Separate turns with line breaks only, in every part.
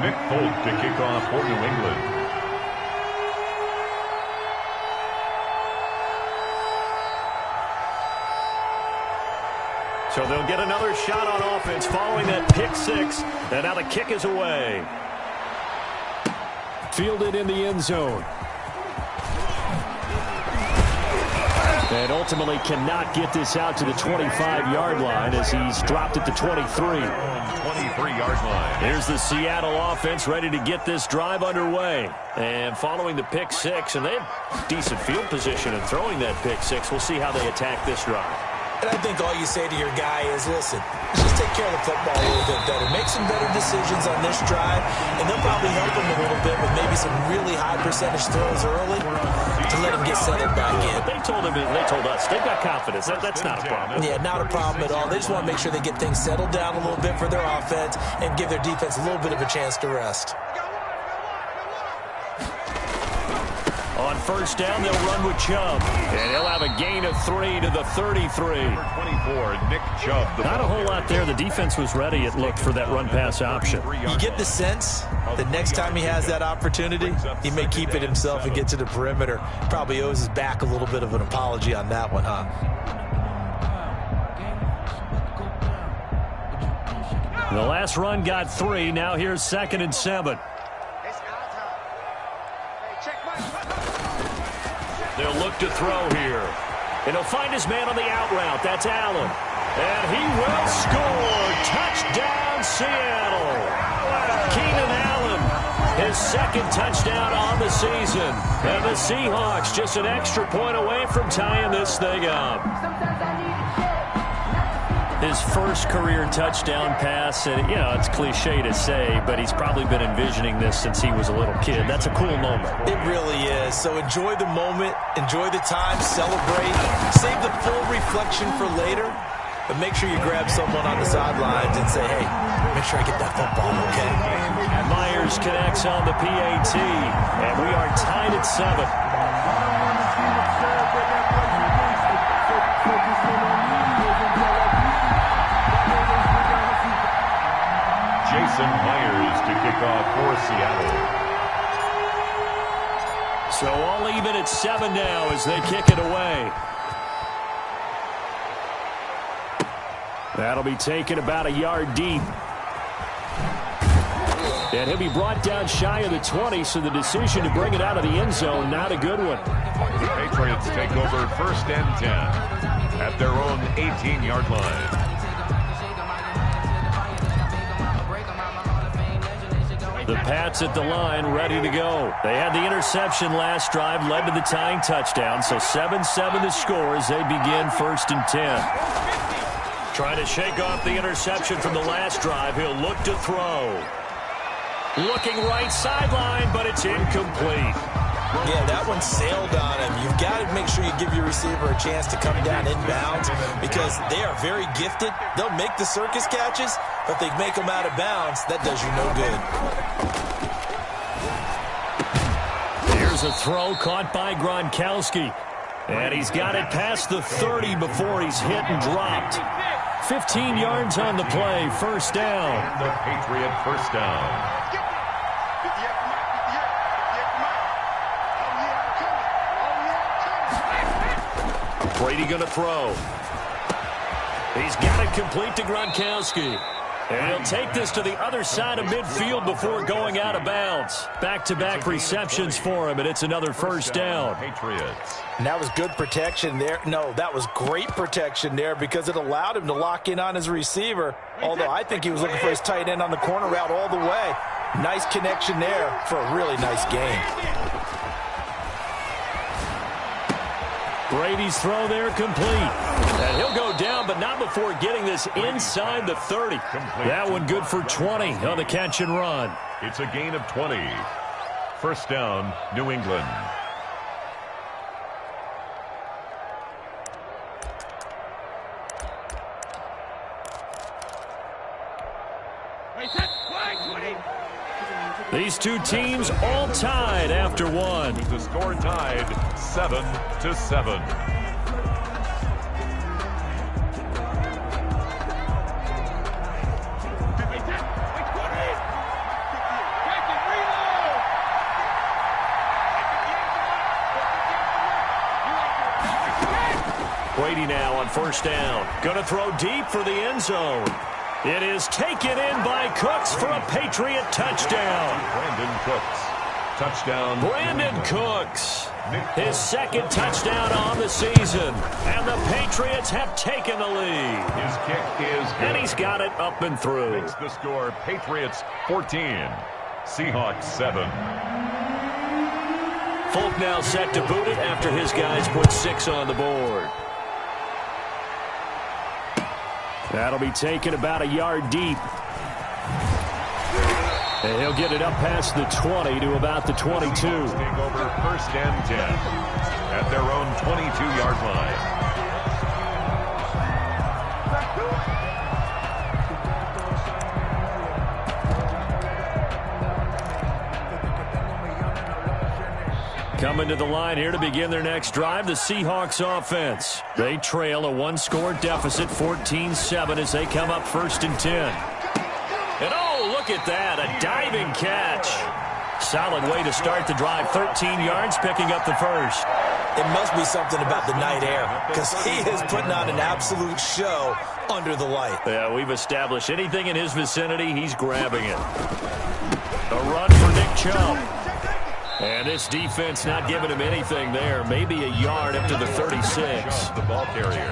Nick Folk to kick off for New England.
So they'll get another shot on offense following that pick six. And now the kick is away.
Fielded in the end zone. And ultimately cannot get this out to the 25-yard line as he's dropped at the 23.
23-yard line.
Here's the Seattle offense ready to get this drive underway. And following the pick six, and they have decent field position in throwing that pick six. We'll see how they attack this drive.
And I think all you say to your guy is, listen, just take care of the football a little bit better. Make some better decisions on this drive, and they'll probably help him a little bit with maybe some really high percentage throws early to let him get settled back in.
But they told us, they've got confidence. That's not a problem.
Yeah, not a problem at all. They just want to make sure they get things settled down a little bit for their offense and give their defense a little bit of a chance to rest.
On first down, they'll run with Chubb. And he'll have a gain of 3 to the 33.
24, Nick Chubb.
Not a whole lot there. The defense was ready, it looked, for that run-pass option.
You get the sense that next time he has that opportunity, he may keep it himself and get to the perimeter. Probably owes his back a little bit of an apology on that one, huh?
The last run got 3. Now here's 2nd and 7. They'll look to throw here. And he'll find his man on the out route. That's Allen. And he will score. Touchdown, Seattle. Keenan Allen, his 2nd touchdown on the season. And the Seahawks just an extra point away from tying this thing up. His first career touchdown pass, and it's cliche to say, but he's probably been envisioning this since he was a little kid. That's a cool moment.
It really is. So enjoy the moment, enjoy the time, celebrate, save the full reflection for later, but make sure you grab someone on the sidelines and say, hey, make sure I get that football, okay?
Myers connects on the PAT, and we are tied at 7.
Jason Myers to kick off for Seattle.
So all even at 7 now as they kick it away. That'll be taken about a yard deep. And he'll be brought down shy of the 20, so the decision to bring it out of the end zone, not a good one.
The Patriots take over 1st and 10 at their own 18-yard line.
The Pats at the line, ready to go. They had the interception last drive, led to the tying touchdown, so 7-7 the score as they begin 1st and 10. Trying to shake off the interception from the last drive. He'll look to throw. Looking right sideline, but it's incomplete.
Yeah, that one sailed on him. You've got to make sure you give your receiver a chance to come down inbounds because they are very gifted. They'll make the circus catches, but if they make them out of bounds, that does you no good.
Here's a throw caught by Gronkowski. And he's got it past the 30 before he's hit and dropped. 15 yards on the play, 1st down.
The Patriot 1st down.
Brady going to throw. He's got it complete to Gronkowski. And he'll take this to the other side of midfield before going out of bounds. Back-to-back receptions for him, and it's another 1st down.
Patriots.
And that was good protection there. No, that was great protection there because it allowed him to lock in on his receiver. Although I think he was looking for his tight end on the corner route all the way. Nice connection there for a really nice game.
Brady's throw there complete. And he'll go down, but not before getting this inside the 30. That one good for 20 on the catch and run.
It's a gain of 20. 1st down, New England.
These two teams all tied after one.
With the score tied 7-7.
Brady now on first down. Going to throw deep for the end zone. It is taken in by Cooks for a Patriot touchdown.
Brandon Cooks. Touchdown.
Brandon Cooks. His second touchdown on the season. And the Patriots have taken the lead.
His kick is good.
And he's got it up and through.
Makes the score Patriots 14. Seahawks 7.
Folk now set to boot it after his guys put 6 on the board. That'll be taken about a yard deep. And he'll get it up past the 20 to about the 22.
Take over first and 10 at their own 22-yard line.
Coming to the line here to begin their next drive, the Seahawks offense. They trail a one-score deficit, 14-7, as they come up first and 10. And oh, look at that, a diving catch. Solid way to start the drive, 13 yards, picking up the first.
It must be something about the night air, because he is putting on an absolute show under the light.
Yeah, we've established anything in his vicinity, he's grabbing it. A run for Nick Chubb. And this defense not giving him anything there. Maybe a yard up to the 36.
The ball carrier.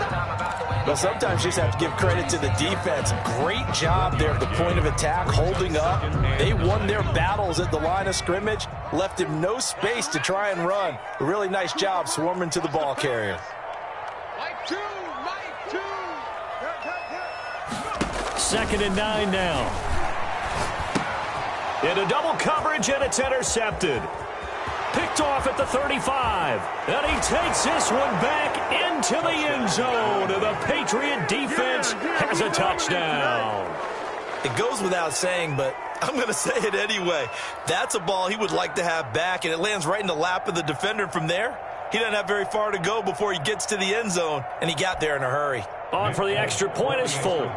Well, sometimes you just have to give credit to the defense. Great job there at the point of attack, holding up. They won their battles at the line of scrimmage, left him no space to try and run. A really nice job swarming to the ball carrier.
Second and 9 now. Into double coverage, and it's intercepted. Picked off at the 35. And he takes this one back into the end zone. The Patriot defense has a touchdown.
It goes without saying, but I'm going to say it anyway. That's a ball he would like to have back, and it lands right in the lap of the defender from there. He doesn't have very far to go before he gets to the end zone, and he got there in a hurry.
On for the extra point is Folk.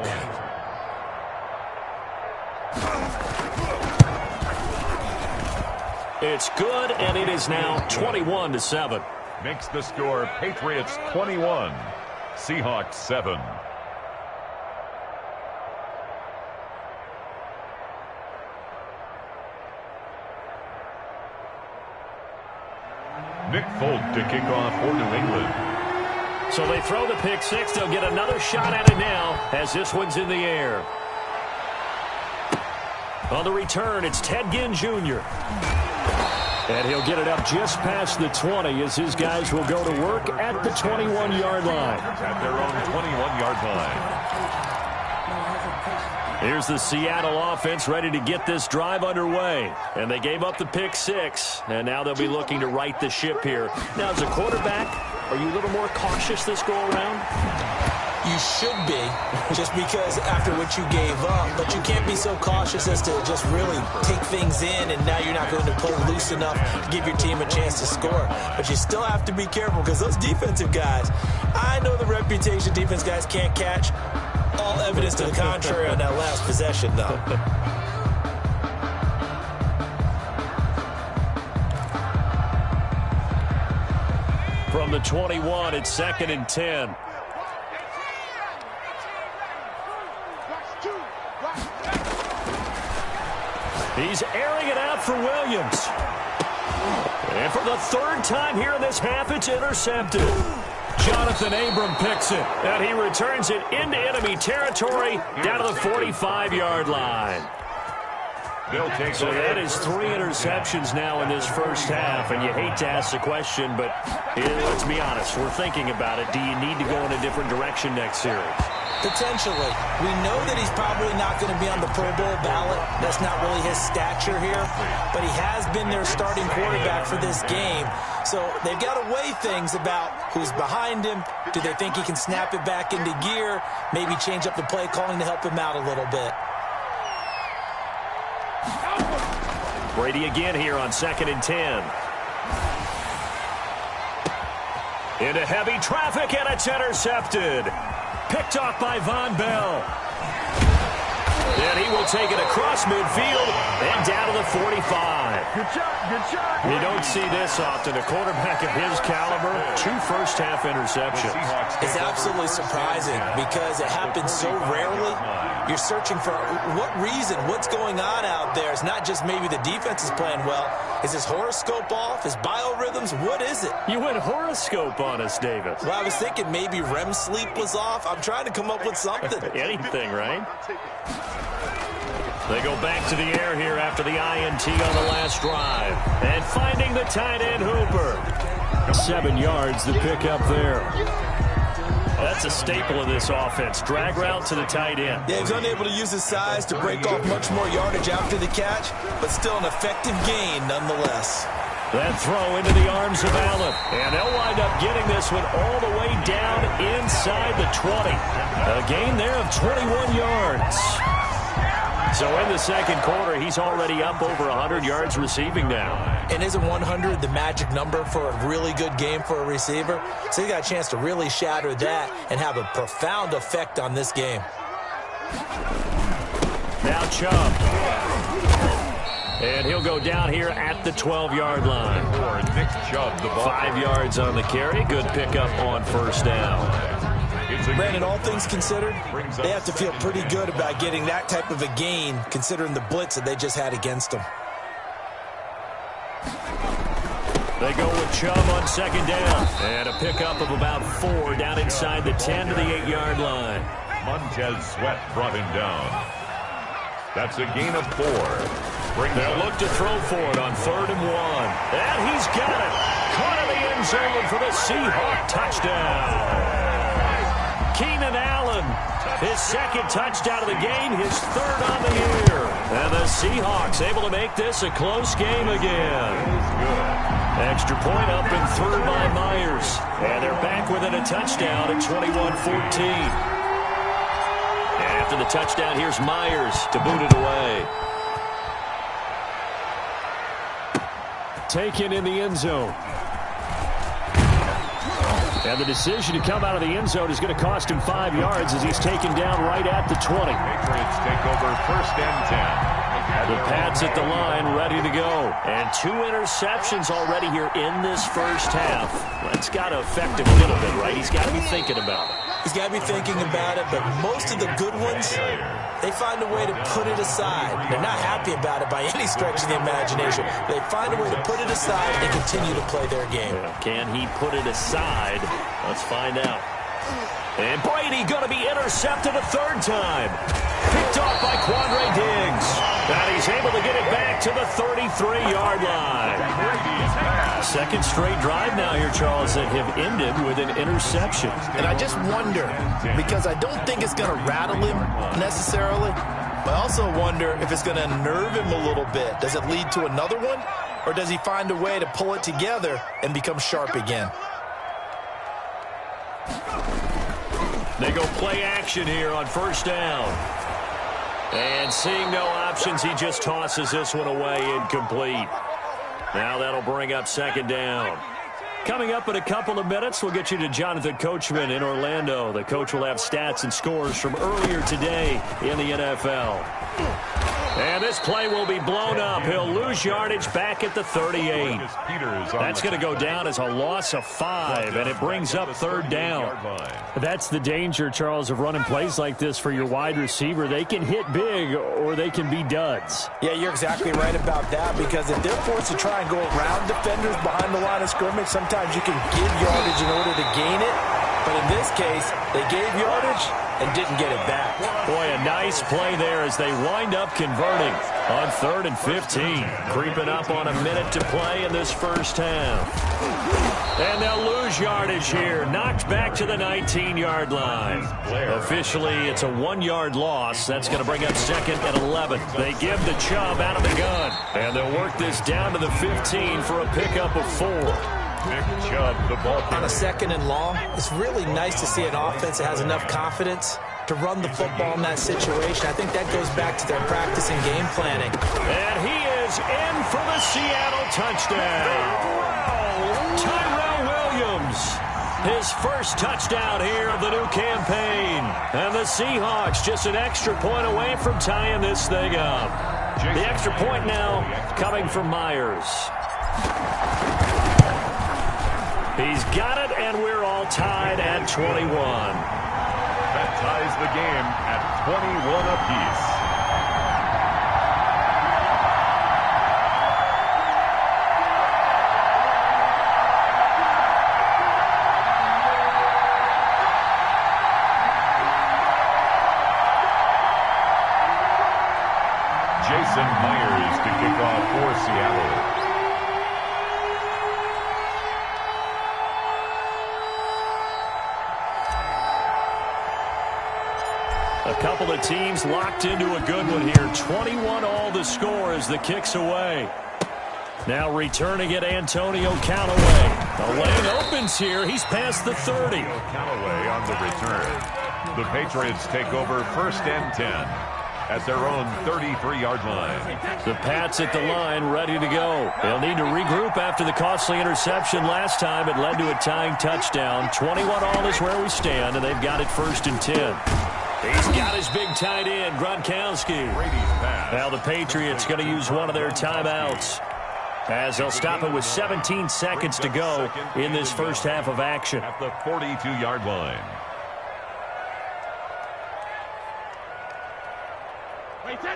It's good, and it is now 21-7.
Makes the score Patriots 21, Seahawks 7. Nick Folk to kick off for New England.
So they throw the pick six. They'll get another shot at it now as this one's in the air. On the return, it's Ted Ginn Jr. And he'll get it up just past the 20 as his guys will go to work at the 21-yard line.
At their own 21-yard line.
Here's the Seattle offense ready to get this drive underway. And they gave up the pick six, and now they'll be looking to right the ship here. Now, as a quarterback, are you a little more cautious this go-around?
You should be, just because after what you gave up. But you can't be so cautious as to just really take things in, and now you're not going to play loose enough to give your team a chance to score. But you still have to be careful, because those defensive guys, I know the reputation defense guys can't catch. All evidence to the contrary on that last possession, though.
From the 21, it's 2nd and 10. He's airing it out for Williams. And for the third time here in this half, it's intercepted. Jonathan Abram picks it, and he returns it into enemy territory down to the 45-yard line. So that is 3 interceptions now in this first half, and you hate to ask the question, but let's be honest, we're thinking about it. Do you need to go in a different direction next series?
Potentially. We know that he's probably not going to be on the Pro Bowl ballot. That's not really his stature here. But he has been their starting quarterback for this game. So they've got to weigh things about who's behind him. Do they think he can snap it back into gear? Maybe change up the play calling to help him out a little bit.
Brady again here on 2nd and 10. Into heavy traffic, and it's intercepted. Picked off by Von Bell. And he will take it across midfield and down to the 45.
Good shot.
You don't see this often. A quarterback of his caliber, 2 first-half interceptions.
It's absolutely surprising because it happens so rarely. You're searching for what reason, what's going on out there. It's not just maybe the defense is playing well. Is his horoscope off? His biorhythms? What is it?
You went horoscope on us, Davis.
Well, I was thinking maybe REM sleep was off. I'm trying to come up with something.
Anything, right? They go back to the air here after the INT on the last drive. And finding the tight end Hooper. 7 yards, the pickup there. That's a staple of this offense. Drag route to the tight end.
Yeah, he was unable to use his size to break off much more yardage after the catch, but still an effective gain nonetheless.
That throw into the arms of Allen. And they'll wind up getting this one all the way down inside the 20. A gain there of 21 yards. So in the second quarter, he's already up over 100 yards receiving now.
And isn't 100 the magic number for a really good game for a receiver? So he got a chance to really shatter that and have a profound effect on this game.
Now Chubb. And he'll go down here at the 12-yard line.
For Nick Chubb, the ball.
5 yards on the carry. Good pickup on first down.
Brandon, all things considered, they have to feel pretty good about getting that type of a gain considering the blitz that they just had against them.
They go with Chubb on second down. And a pickup of about 4 down inside the 10 to the 8-yard line.
Montez Sweat brought him down. That's a gain of 4.
They'll look to throw for it on 3rd and 1. And he's got it. Caught in the end zone for the Seahawk touchdown. Keenan Allen, his second touchdown of the game, his 3rd on the year. And the Seahawks able to make this a close game again. Extra point up and through by Myers. And they're back within a touchdown at 21-14. And after the touchdown, here's Myers to boot it away. Taken in the end zone. And the decision to come out of the end zone is going to cost him 5 yards as he's taken down right at the 20.
Patriots take over 1st and 10.
The Pats at the line, ready to go. And 2 interceptions already here in this first half. That's got to affect him a little bit, right? He's got to be thinking about it.
He's got to be thinking about it, but most of the good ones, they find a way to put it aside. They're not happy about it by any stretch of the imagination. They find a way to put it aside and continue to play their game.
Can he put it aside? Let's find out. And Brady going to be intercepted a 3rd time. Picked off by Quandre Diggs. And he's able to get it back to the 33-yard line. Second straight drive now here, Charles, that have ended with an interception.
And I just wonder, because I don't think it's going to rattle him necessarily, but I also wonder if it's going to unnerve him a little bit. Does it lead to another one? Or does he find a way to pull it together and become sharp again?
They go play action here on 1st down. And seeing no options, he just tosses this one away incomplete. Now that'll bring up 2nd down. Coming up in a couple of minutes, we'll get you to Jonathan Coachman in Orlando. The coach will have stats and scores from earlier today in the NFL. And this play will be blown up. He'll lose yardage back at the 38. That's going to go down as a loss of 5, and it brings up 3rd down. That's the danger, Charles, of running plays like this for your wide receiver. They can hit big or they can be duds.
Yeah, you're exactly right about that, because if they're forced to try and go around defenders behind the line of scrimmage, sometimes you can give yardage in order to gain it. But in this case, they gave yardage and didn't get it back.
Boy, a nice play there as they wind up converting on 3rd and 15. Creeping up on a minute to play in this first half. And they'll lose yardage here. Knocked back to the 19-yard line. Officially, it's a 1-yard loss. That's going to bring up 2nd and 11. They give the Chubb out of the gun. And they'll work this down to the 15 for a pickup of 4.
Nick Chubb, the ball carrier.
On a 2nd and long, it's really nice to see an offense that has enough confidence to run the football in that situation. I think that goes back to their practice and game planning.
And he is in for the Seattle touchdown. Tyrell Williams His first touchdown here of the new campaign. And the Seahawks just an extra point away from tying this thing up. The extra point now coming from Myers. He's got it, and we're all tied at 21.
That ties the game at 21 apiece. Jason Myers to kick off for Seattle.
A couple of teams locked into a good one here. 21 all the score as the kick's away. Now returning it, Antonio Callaway. The lane opens here. He's past the 30.
Callaway on the return. The Patriots take over 1st and 10 at their own 33-yard line.
The Pats at the line, ready to go. They'll need to regroup after the costly interception last time. It led to a tying touchdown. 21 all is where we stand, and they've got it 1st and 10. He's got his big tight end, Gronkowski. Now the Patriots going to use one of their timeouts, as they'll stop it with 17 seconds to go in this first half of action.
At the 42-yard line.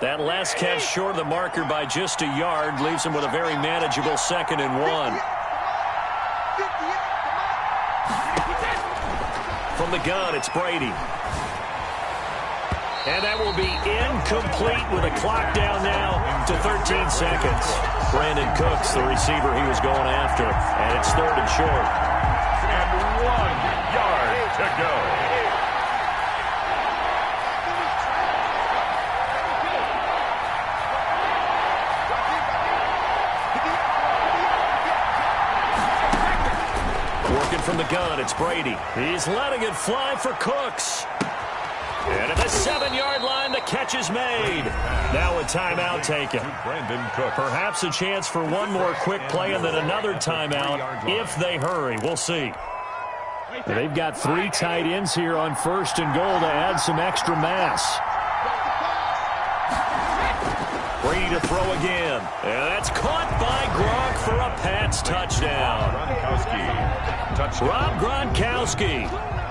That last catch short of the marker by just a yard leaves him with a very manageable 2nd and 1. From the gun, it's Brady. And that will be incomplete with a clock down now to 13 seconds. Brandon Cooks, the receiver he was going after, and it's 3rd and short.
And 1 yard to go.
Working from the gun, it's Brady. He's letting it fly for Cooks. And at the 7-yard line, the catch is made. Now a timeout taken.
Brandon Cooks.
Perhaps a chance for one more quick play and then another timeout if they hurry. We'll see. They've got 3 tight ends here on 1st and goal to add some extra mass. Brady to throw again. And that's caught by Gronk for a Pats touchdown. Rob Gronkowski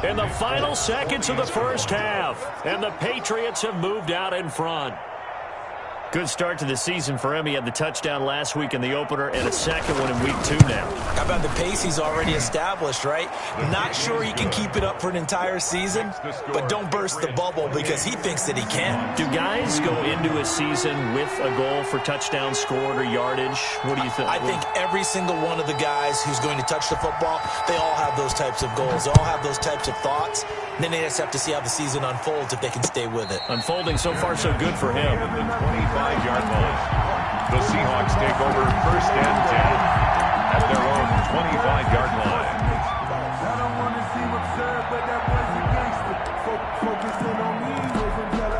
in the final seconds of the first half. And the Patriots have moved out in front. Good start to the season for him. He had the touchdown last week in the opener and a second one in week 2 now.
How about the pace he's already established, right? Not sure he can keep it up for an entire season, but don't burst the bubble because he thinks that he can.
Do guys go into a season with a goal for touchdown scored or yardage? What do you think?
I think every single one of the guys who's going to touch the football, they all have those types of goals. They all have those types of thoughts. And then they just have to see how the season unfolds if they can stay with it.
Unfolding so far so good for him.
25-yard line. The Seahawks take over 1st and 10 at their own 25-yard line.
I don't want to seem absurd, but that was a gangster. Focusing on me, from Tel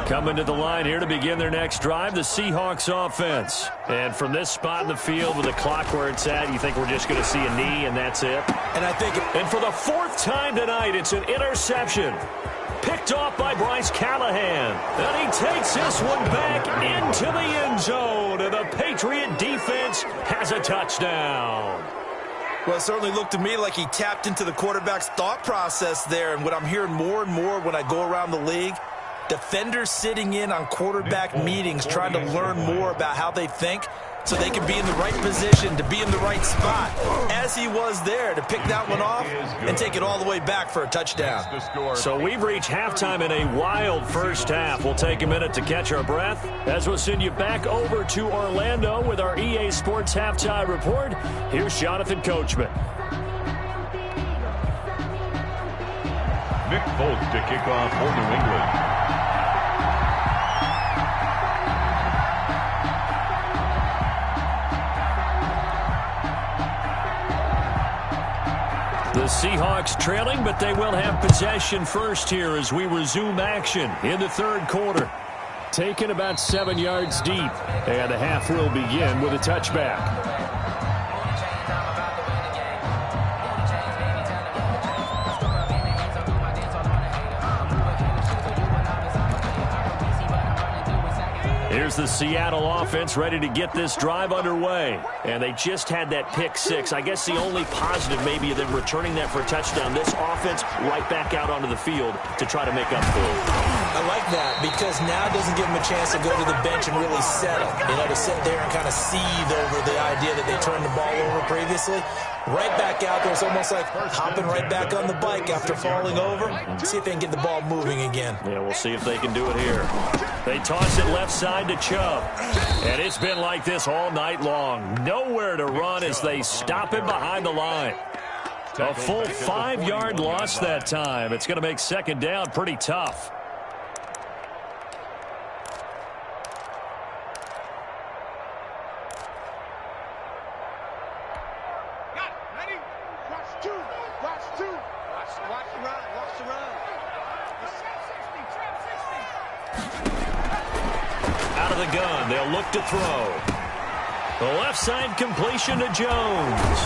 Aviv.
Coming to the line here to begin their next drive, the Seahawks offense. And from this spot in the field with the clock where it's at, you think we're just going to see a knee and that's it? And for the 4th time tonight, it's an interception. Picked off by Bryce Callahan. And he takes this one back into the end zone. And the Patriot defense has a touchdown.
Well, it certainly looked to me like he tapped into the quarterback's thought process there. And what I'm hearing more and more when I go around the league, defenders sitting in on quarterback meetings trying to learn more about how they think so they can be in the right position, to be in the right spot, as he was there to pick that one off and take it all the way back for a touchdown.
So we've reached halftime in a wild first half. We'll take a minute to catch our breath as we'll send you back over to Orlando with our EA Sports Halftime Report. Here's Jonathan Coachman.
Nick Folk to kick off for New England.
The Seahawks trailing, but they will have possession first here as we resume action in the 3rd quarter. Taken about 7 yards deep, and the half will begin with a touchback. Here's the Seattle offense ready to get this drive underway. And they just had that pick six. I guess the only positive maybe of them returning that for a touchdown. This offense right back out onto the field to try to make up for it.
I like that because now it doesn't give them a chance to go to the bench and really settle. You know, to sit there and kind of seethe over the idea that they turned the ball over previously. Right back out there. It's almost like hopping right back on the bike after falling over. See if they can get the ball moving again.
Yeah, we'll see if they can do it here. They toss it left side to Chubb. And it's been like this all night long. Nowhere to run as they stop him behind the line. A full 5-yard loss that time. It's going to make second down pretty tough. Gun. They'll look to throw. The left side completion to Jones.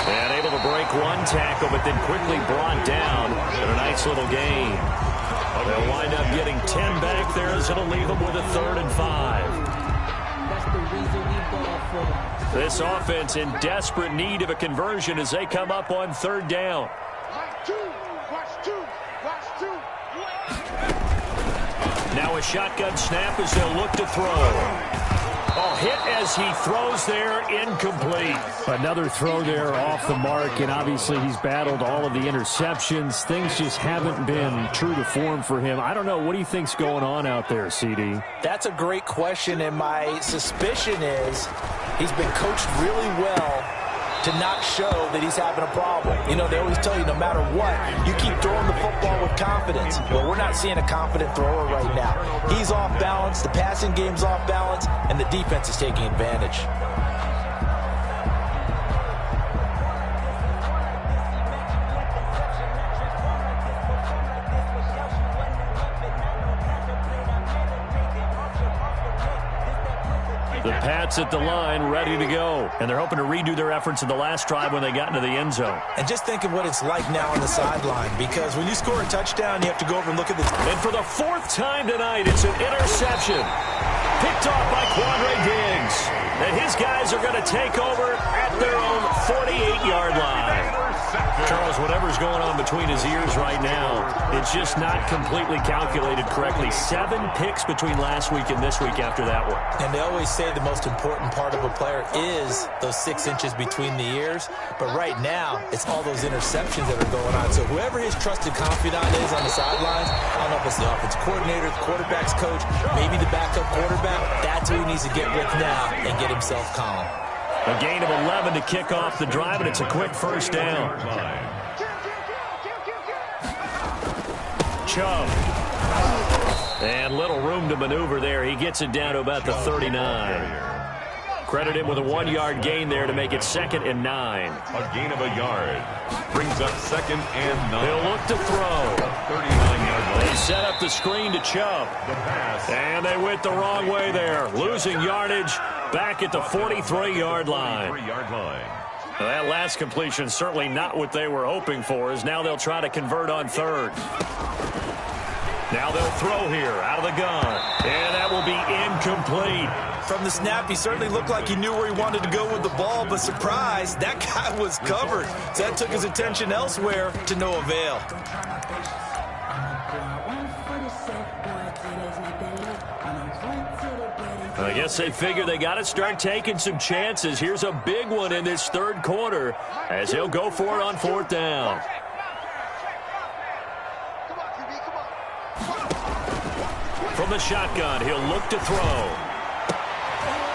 And able to break one tackle, but then quickly brought down in a nice little gain. They'll wind up getting 10 back there as it'll leave them with a 3rd and 5. This offense in desperate need of a conversion as they come up on 3rd down. Now a shotgun snap as they'll look to throw. Oh, hit as he throws there, incomplete.
Another throw there off the mark, and obviously he's battled all of the interceptions. Things just haven't been true to form for him. I don't know. What do you think's going on out there, CD?
That's a great question, and my suspicion is he's been coached really well to not show that he's having a problem. You know, they always tell you no matter what, you keep throwing the football with confidence. Well, we're not seeing a confident thrower right now. He's off balance, the passing game's off balance, and the defense is taking advantage.
The Pats at the line, ready to go. And they're hoping to redo their efforts in the last drive when they got into the end zone.
And just think of what it's like now on the sideline, because when you score a touchdown, you have to go over and look at the...
And for the 4th time tonight, it's an interception. Picked off by Quandre Diggs. And his guys are going to take over at their own 48-yard line. Charles, whatever's going on between his ears right now, it's just not completely calculated correctly. 7 picks between last week and this week after that one.
And they always say the most important part of a player is those 6 inches between the ears. But right now, it's all those interceptions that are going on. So whoever his trusted confidant is on the sidelines, I don't know if it's the offensive coordinator, the quarterback's coach, maybe the backup quarterback, that's who he needs to get with now and get himself calm.
A gain of 11 to kick off the drive, and it's a quick 1st down. Chubb. And little room to maneuver there. He gets it down to about the 39. Credit him with a 1-yard gain there to make it 2nd and 9.
A gain of a yard brings up 2nd and 9.
He'll look to throw.
39-yard line.
They set up the screen to Chubb. And they went the wrong way there. Losing yardage back at the 43-yard line. Now that last completion certainly not what they were hoping for, as now they'll try to convert on 3rd. Now they'll throw here out of the gun. And that will be incomplete.
From the snap, he certainly looked like he knew where he wanted to go with the ball, but surprise, that guy was covered. So that took his attention elsewhere to no avail.
I guess they figure they got to start taking some chances. Here's a big one in this 3rd quarter as he'll go for it on 4th down. From the shotgun, he'll look to throw.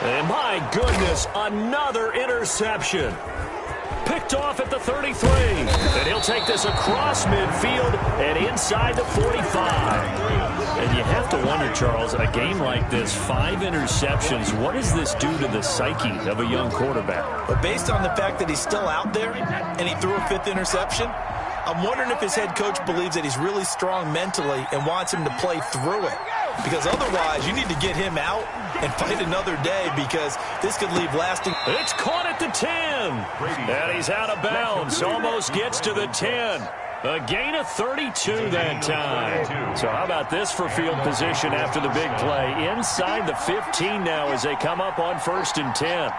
And my goodness, another interception. Picked off at the 33. And he'll take this across midfield and inside the 45. And you have to wonder, Charles, a game like this, 5 interceptions, what does this do to the psyche of a young quarterback?
But based on the fact that he's still out there and he threw a 5th interception, I'm wondering if his head coach believes that he's really strong mentally and wants him to play through it. Because otherwise, you need to get him out and fight another day, because this could leave lasting.
It's caught at the 10. And he's out of bounds. Almost gets to the 10. A gain of 32 that time. So how about this for field position after the big play? Inside the 15 now as they come up on 1st and 10.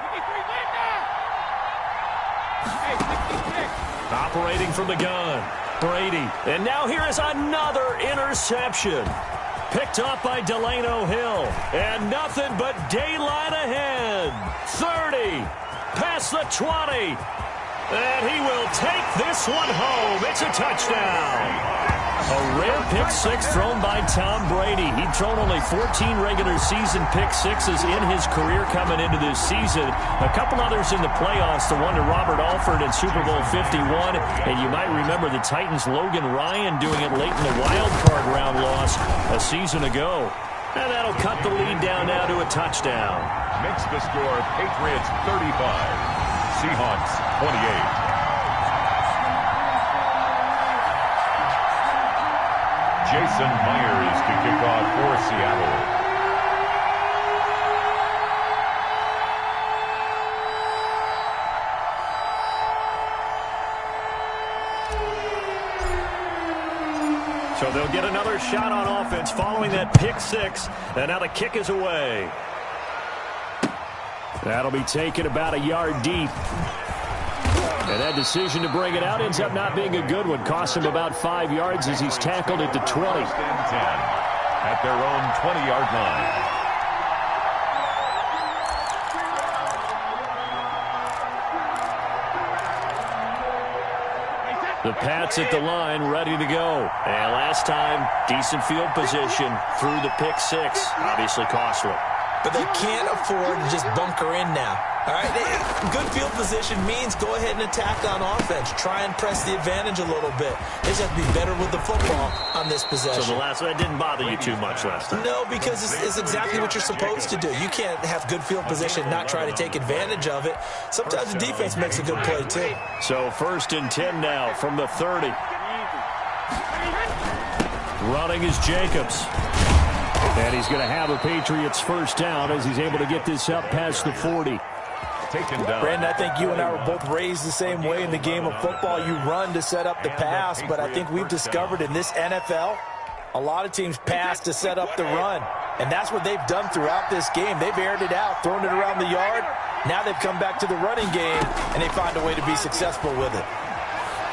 Operating from the gun, Brady. And now here is another interception. Picked up by Delano Hill. And nothing but daylight ahead. 30. Past the 20. And he will take this one home. It's a touchdown. A rare pick six thrown by Tom Brady. He'd thrown only 14 regular season pick sixes in his career coming into this season. A couple others in the playoffs, the one to Robert Alford in Super Bowl 51. And you might remember the Titans' Logan Ryan doing it late in the wild card round loss a season ago. And that'll cut the lead down now to a touchdown.
Makes the score Patriots 35, Seahawks 28. Jason Myers to kick off for Seattle.
So they'll get another shot on offense following that pick six. And now the kick is away. That'll be taken about a yard deep. And that decision to bring it out ends up not being a good one. Costs him about 5 yards as he's tackled at the 20.
10 at their own 20-yard line.
The Pats at the line, ready to go. And last time, decent field position through the pick six. Obviously costly.
But they can't afford to just bunker in now. All right, good field position means go ahead and attack on offense. Try and press the advantage a little bit. They just have to be better with the football on this possession.
So that didn't bother you too much last time?
No, because it's exactly what you're supposed to do. You can't have good field position and not try to take advantage of it. Sometimes the defense makes a good play, too.
So 1st and 10 now from the 30. Running is Jacobs. And he's going to have a Patriots first down as he's able to get this up past the 40.
Taken down.
Brandon, I think you and I were both raised the same way in the game of football. You run to set up the pass, but I think we've discovered in this NFL, a lot of teams pass to set up the run. And that's what they've done throughout this game. They've aired it out, thrown it around the yard. Now they've come back to the running game, and they find a way to be successful with it.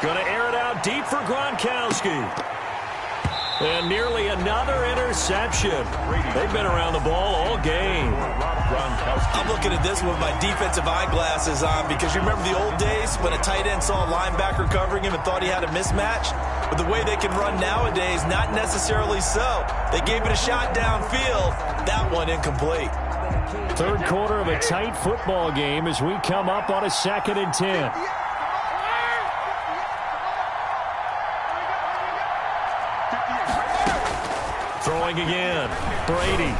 Going to air it out deep for Gronkowski. And nearly another interception. They've been around the ball all game.
I'm looking at this with my defensive eyeglasses on because you remember the old days when a tight end saw a linebacker covering him and thought he had a mismatch? But the way they can run nowadays, not necessarily so. They gave it a shot downfield. That one incomplete.
Third quarter of a tight football game as we come up on a 2nd and 10.
Throwing again. Brady.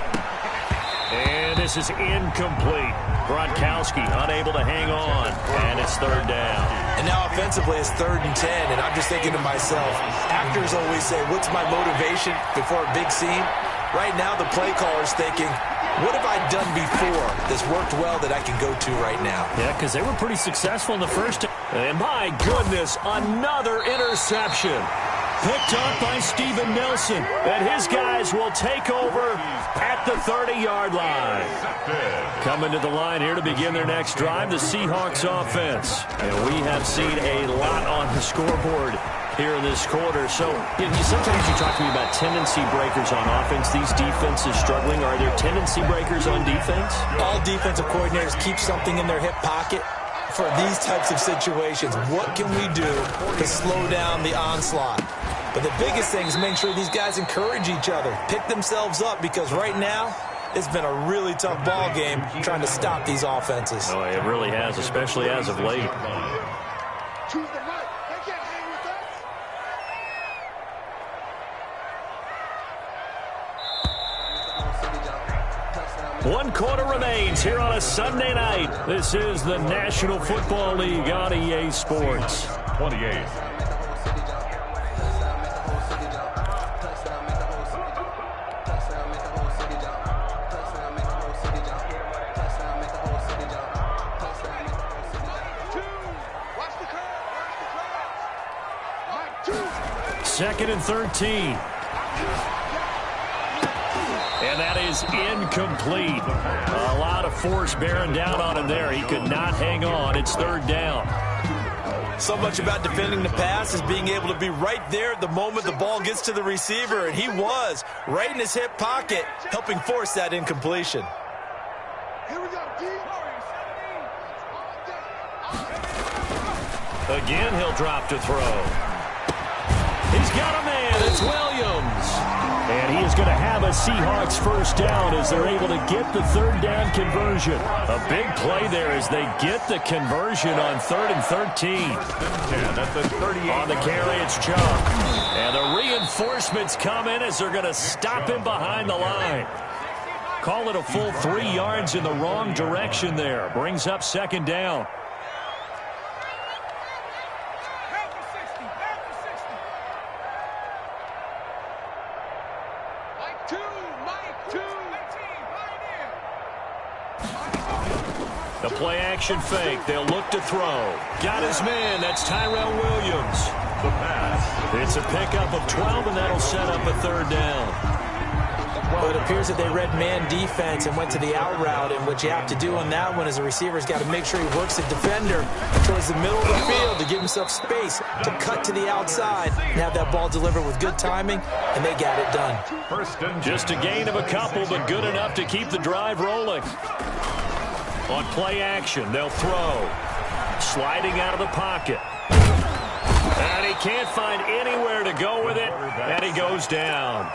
And this is incomplete. Gronkowski unable to hang on. And it's 3rd down.
And now offensively it's 3rd and 10. And I'm just thinking to myself, actors always say, what's my motivation before a big scene? Right now the play caller's thinking, what have I done before that's worked well that I can go to right now?
Yeah, because they were pretty successful in the first. And my goodness, another interception. Picked up by Steven Nelson. And his guys will take over at the 30-yard line. Coming to the line here to begin their next drive, the Seahawks offense. And we have seen a lot on the scoreboard here in this quarter. So sometimes you talk to me about tendency breakers on offense. These defenses struggling. Are there tendency breakers on defense?
All defensive coordinators keep something in their hip pocket for these types of situations. What can we do to slow down the onslaught? But the biggest thing is making sure these guys encourage each other, pick themselves up, because right now it's been a really tough ball game trying to stop these offenses.
Oh, it really has, especially as of late. One quarter remains here on a Sunday night. This is the National Football League on EA Sports.
28.
2nd and 13. And that is incomplete. A lot of force bearing down on him there. He could not hang on. It's 3rd down.
So much about defending the pass is being able to be right there at the moment the ball gets to the receiver, and he was right in his hip pocket, helping force that incompletion.
Here we go,
Again, he'll drop to throw. He's got a man. It's Williams. And he is going to have a Seahawks 1st down as they're able to get the 3rd down conversion. A big play there as they get the conversion on 3rd and 13.
That's the 38.
On the carry, it's Chubb. And the reinforcements come in as they're going to stop him behind the line. Call it a full 3 yards in the wrong direction there. Brings up 2nd down. The play-action fake. They'll look to throw. Got his man. That's Tyrell Williams.
The pass.
It's a pickup of 12, and that'll set up a 3rd down.
Well, it appears that they read man defense and went to the out route, and what you have to do on that one is the receiver's got to make sure he works the defender towards the middle of the field to give himself space to cut to the outside and have that ball delivered with good timing, and they got it done.
Just a gain of a couple, but good enough to keep the drive rolling. On play action, they'll throw. Sliding out of the pocket. And he can't find anywhere to go with it, and he goes down.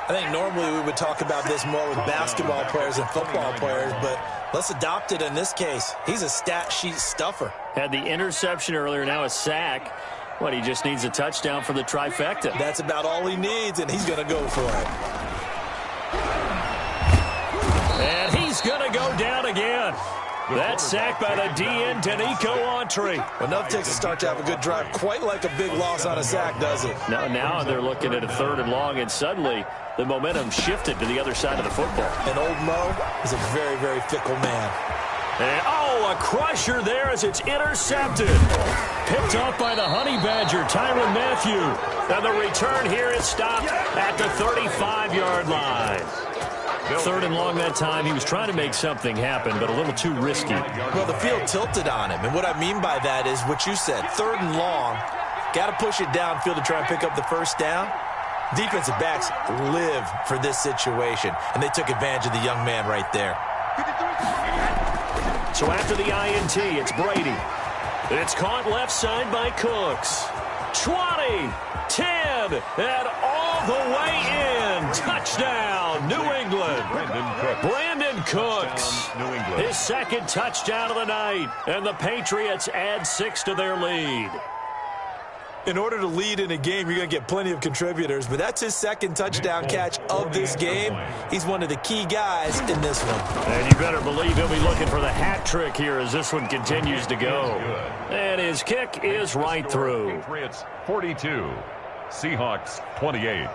I think normally we would talk about this more with basketball players and football players, but let's adopt it in this case. He's a stat sheet stuffer.
Had the interception earlier, now a sack. What, he just needs a touchdown for the trifecta.
That's about all he needs, and he's going to go for it.
And he's going to go down again. That sack by the DN, Danico Autry.
Well, enough takes to start to have a good drive. Quite like a big loss on a sack, does it?
Now they're looking at a 3rd and long, and suddenly the momentum shifted to the other side of the football.
And old Mo is a very, very fickle man.
And, a crusher there as it's intercepted. Picked off by the Honey Badger, Tyrann Mathieu. And the return here is stopped at the 35-yard line. 3rd and long that time. He was trying to make something happen, but a little too risky.
Well, the field tilted on him, and what I mean by that is what you said. 3rd and long, got to push it downfield to try and pick up the 1st down. Defensive backs live for this situation, and they took advantage of the young man right there.
So after the INT, it's Brady. It's caught left side by Cooks. 20, 10, and all the way in. Touchdown, New England. Brandon Cooks.
New England.
His 2nd touchdown of the night. And the Patriots add 6 to their lead.
In order to lead in a game, you're going to get plenty of contributors, but that's his 2nd touchdown catch of this game. He's one of the key guys in this one.
And you better believe he'll be looking for the hat trick here as this one continues to go. And his kick is right through.
Patriots 42, Seahawks 28.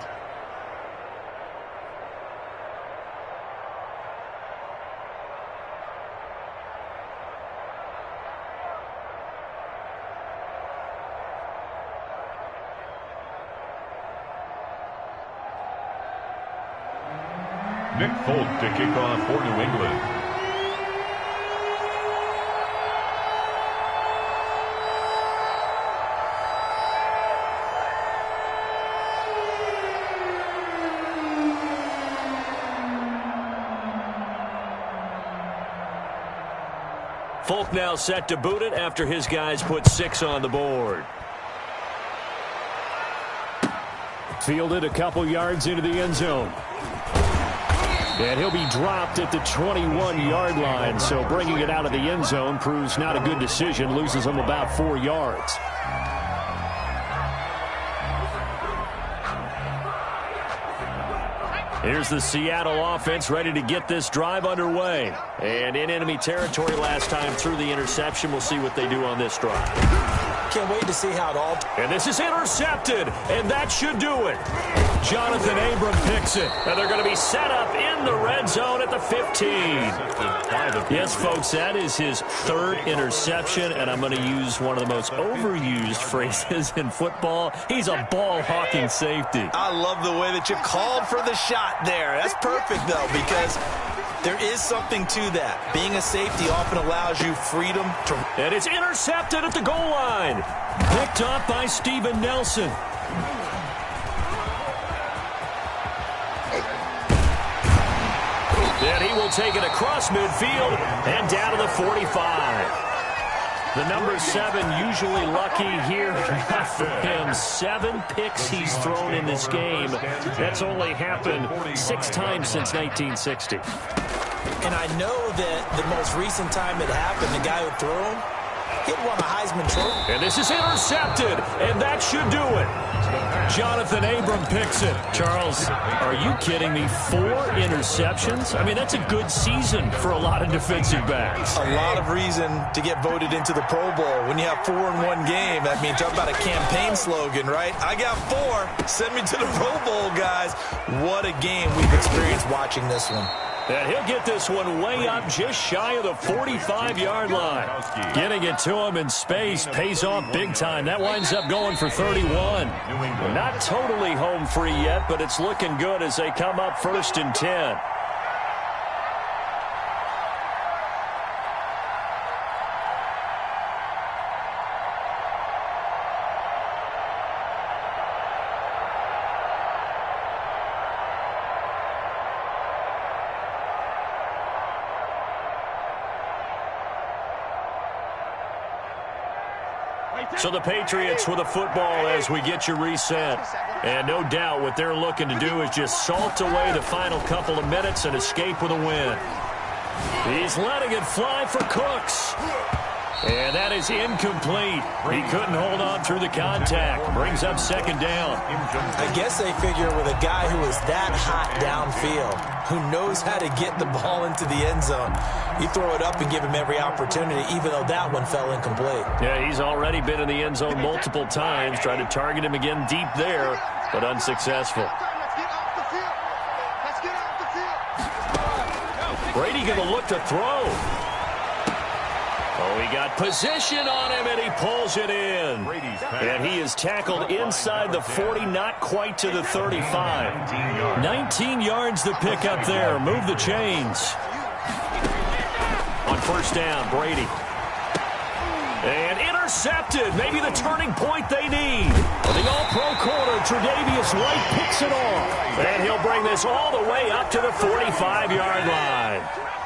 Nick Folk to kick off for New England.
Folk now set to boot it after his guys put 6 on the board. Fielded a couple yards into the end zone. And he'll be dropped at the 21-yard line, so bringing it out of the end zone proves not a good decision, loses him about 4 yards. Here's the Seattle offense ready to get this drive underway. And in enemy territory last time through the interception. We'll see what they do on this drive.
Can't wait to see how it all...
And this is intercepted, and that should do it. Jonathan Abram picks it. And they're going to be set up in the red zone at the 15. Yes, folks, that is his third interception, and I'm going to use one of the most overused phrases in football. He's a ball-hawking safety.
I love the way that you called for the shot there. That's perfect, though, because there is something to that. Being a safety often allows you freedom to...
And it's intercepted at the goal line. Picked up by Steven Nelson. And he will take it across midfield and down to the 45. The number 7 usually lucky here. Not for him. 7 picks he's thrown in this game. That's only happened 6 times since 1960.
And I know that the most recent time it happened, the guy who threw him, he had won a Heisman Trophy.
And this is intercepted, and that should do it. Jonathan Abram picks it. Charles, are you kidding me? 4 interceptions? I mean, that's a good season for a lot of defensive backs.
A lot of reason to get voted into the Pro Bowl. When you have 4 in one game, I mean, talk about a campaign slogan, right? I got 4. Send me to the Pro Bowl, guys. What a game we've experienced watching this one.
And he'll get this one way up just shy of the 45-yard line. Getting it to him in space pays off big time. That winds up going for 31. Not totally home free yet, but it's looking good as they come up 1st and 10. So the Patriots with a football as we get you reset. And no doubt what they're looking to do is just salt away the final couple of minutes and escape with a win. He's letting it fly for Cooks. And that is incomplete. He couldn't hold on through the contact. Brings up 2nd down.
I guess they figure with a guy who is that hot downfield, who knows how to get the ball into the end zone, you throw it up and give him every opportunity, even though that one fell incomplete.
Yeah, he's already been in the end zone multiple times, trying to target him again deep there, but unsuccessful. Brady going to look to throw. Oh, he got position on him, and he pulls it in. And he is tackled inside the 40, not quite to the 35. 19 yards to pick up there. Move the chains. On 1st down, Brady. And intercepted. Maybe the turning point they need. The all-pro corner, Tre'Davious White, picks it off. And he'll bring this all the way up to the 45-yard line.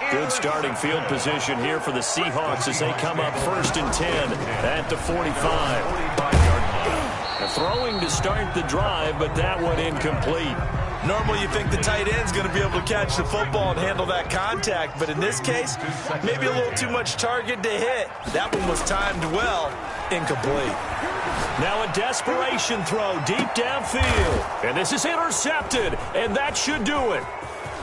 Good starting field position here for the Seahawks as they come up 1st and 10 at the 45. Throwing to start the drive, but that one incomplete.
Normally you think the tight end's going to be able to catch the football and handle that contact, but in this case, maybe a little too much target to hit. That one was timed well, incomplete.
Now a desperation throw deep downfield. And this is intercepted, and that should do it.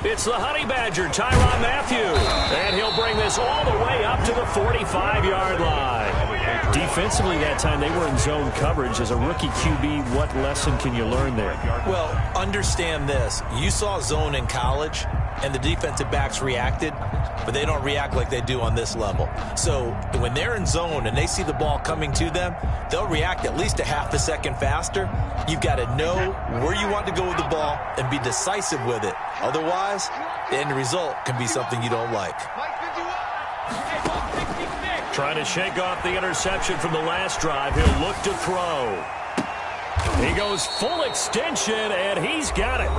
It's the Honey Badger, Tyrann Mathieu. And he'll bring this all the way up to the 45-yard line. Defensively that time, they were in zone coverage. As a rookie QB, what lesson can you learn there?
Well, understand this. You saw zone in college, and the defensive backs reacted, but they don't react like they do on this level. So when they're in zone and they see the ball coming to them, they'll react at least a half a second faster. You've got to know where you want to go with the ball and be decisive with it. Otherwise, the end result can be something you don't like.
Trying to shake off the interception from the last drive. He'll look to throw. He goes full extension, and he's got it.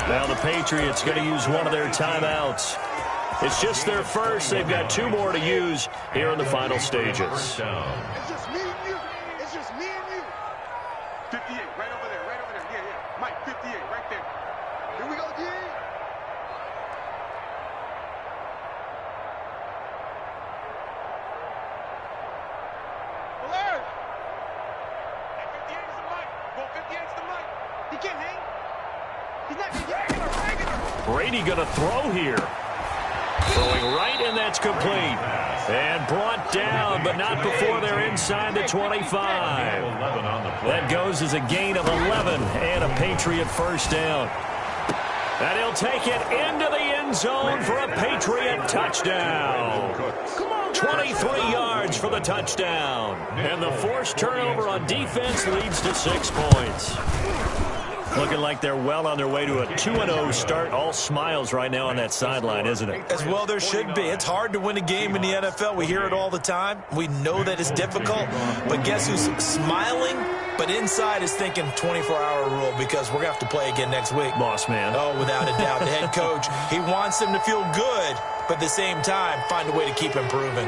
Now the Patriots going to use one of their timeouts. It's just their first. They've got 2 more to use here in the final stages.
It's just me and you. It's just me and you. 58, right over there, right over there. Yeah, yeah. Mike, 58, right there. Here we go, D. Alert! That 58 is the Mike. Go 58 is the Mike. He can't hang. He's not regular.
Brady going to throw here. Throwing right, and that's complete. And brought down, but not before they're inside the 25. That goes as a gain of 11 and a Patriot first down. And he'll take it into the end zone for a Patriot touchdown. 23 yards for the touchdown. And the forced turnover on defense leads to 6 points. Looking like they're well on their way to a 2-0 start. All smiles right now on that sideline, isn't it?
As well there should be. It's hard to win a game in the NFL. We hear it all the time. We know that it's difficult. But guess who's smiling? But inside is thinking 24-hour rule because we're going to have to play again next week.
Boss man.
Oh, without a doubt. The head coach, he wants them to feel good, but at the same time, find a way to keep improving.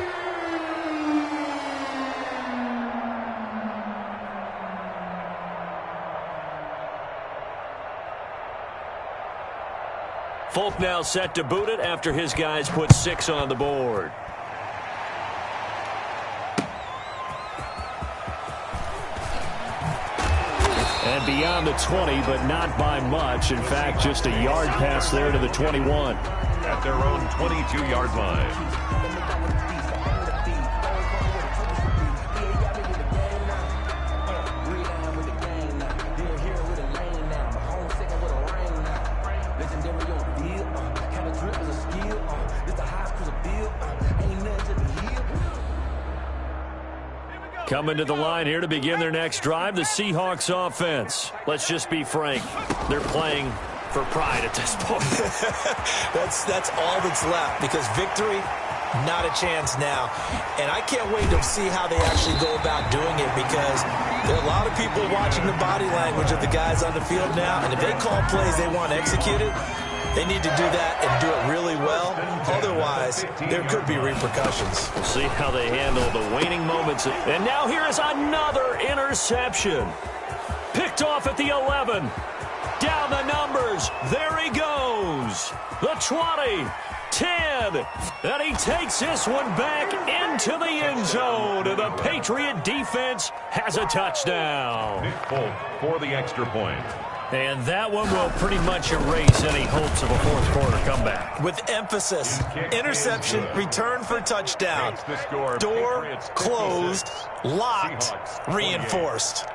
Folk now set to boot it after his guys put 6 on the board. And beyond the 20, but not by much. In fact, just a yard pass there to the 21.
At their own 22-yard line.
Coming to the line here to begin their next drive, the Seahawks offense. Let's just be frank. They're playing for pride at this point.
That's all that's left because victory, not a chance now. And I can't wait to see how they actually go about doing it because there are a lot of people watching the body language of the guys on the field now. And if they call plays they want executed, they need to do that and do it really well. Otherwise, there could be repercussions.
We'll see how they handle the waning moments. And now here is another interception. Picked off at the 11. Down the numbers. There he goes. The 20. 10. And he takes this one back into the end zone. And the Patriot defense has a touchdown.
Nick Folk for the extra point.
And that one will pretty much erase any hopes of a fourth quarter comeback.
With emphasis, interception, return for touchdown. Door closed, locked, reinforced.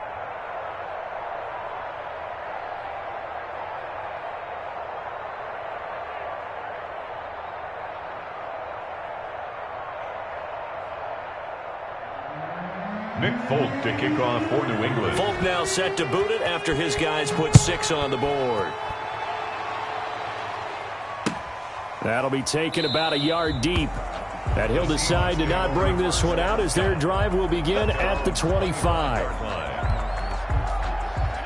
Nick Folk to kick off for New England.
Folk now set to boot it after his guys put 6 on the board. That'll be taken about a yard deep. And he'll decide to not bring this one out as their drive will begin at the 25.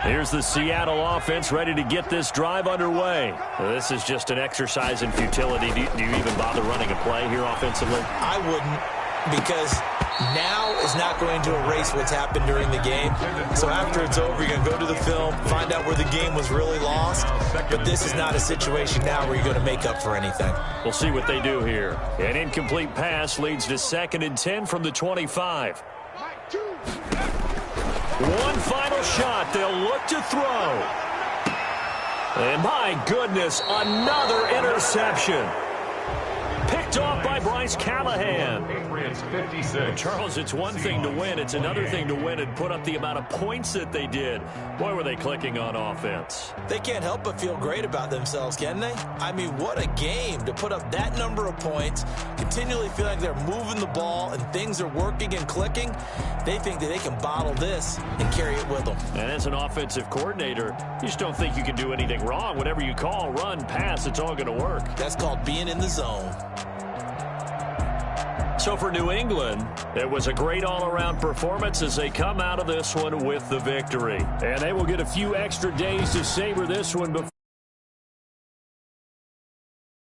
Here's the Seattle offense ready to get this drive underway. This is just an exercise in futility. Do you even bother running a play here offensively?
I wouldn't, because now is not going to erase what's happened during the game. So after it's over, you're going to go to the film, find out where the game was really lost. But this is not a situation now where you're going to make up for anything.
We'll see what they do here. An incomplete pass leads to 2nd and 10 from the 25. One final shot. They'll look to throw. And my goodness, another interception. Picked off by Bryce Callahan.
Patriots 56.
Charles, it's one thing to win. It's another thing to win and put up the amount of points that they did. Boy, were they clicking on offense.
They can't help but feel great about themselves, can they? I mean, what a game to put up that number of points, continually feel like they're moving the ball and things are working and clicking. They think that they can bottle this and carry it with them. And
as an offensive coordinator, you just don't think you can do anything wrong. Whatever you call, run, pass, it's all going to work.
That's called being in the zone.
So for New England, it was a great all-around performance as they come out of this one with the victory. And they will get a few extra days to savor this one before